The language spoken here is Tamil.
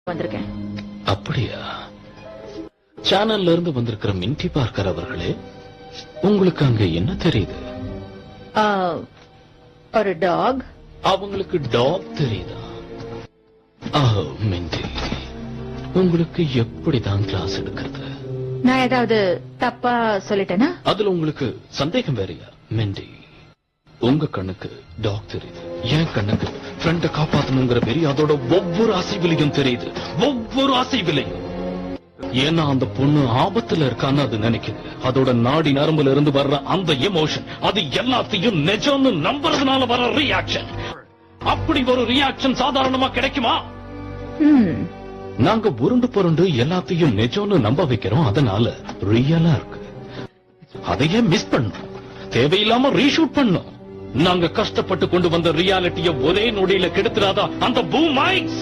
வந்திருக்கேன். அப்படியா? சேனல்ல இருந்து வந்திருக்கிற மின்டி பார்க்கர் அவர்களே, உங்களுக்கு அங்க என்ன தெரியுது? ஒரு டாக். அவங்களுக்கு டாக் தெரியுதா? மின்டி, உங்களுக்கு எப்படிதான் கிளாஸ் எடுக்கிறது? நான் ஏதாவது தப்பா சொல்லிட்டேனா? அதுல உங்களுக்கு சந்தேகம் வேறையா? மின்டி, உங்க கண்ணுக்கு டாக் தெரியுது, என் கண்ணுக்கு ஃப்ரெண்ட காப்பாத்தணுங்கிற வெறி அதோட ஒவ்வொரு அசைவிலையும் தெரியுது, ஒவ்வொரு அசைவிலையும். ஏன்னா அந்த பொண்ணு ஆபத்துல இருக்கான்னு அது நினைக்குது. அதோட நாடி நரம்புல இருந்து வர்ற அந்த எமோஷன், அது எல்லாத்தையும் நிஜம்னு நம்புறதுனால வர ரியாக்ஷன். அப்படி ஒரு ரியாக்ஷன் சாதாரணமா கிடைக்குமா? நாங்க உருண்டு புரண்டு எல்லாத்தையும் நிஜம்னு நம்ப வைக்கிறோம், அதனால ரியலா இருக்கு. அதையே மிஸ் பண்ணோம், தேவையில்லாம ரீஷூட் பண்ணோம். நாங்க கஷ்டப்பட்டு கொண்டு வந்த ரியாலிட்டிய ஒரே நொடியில கெடுத்துறாதா அந்த பூம் மைக்ஸ்?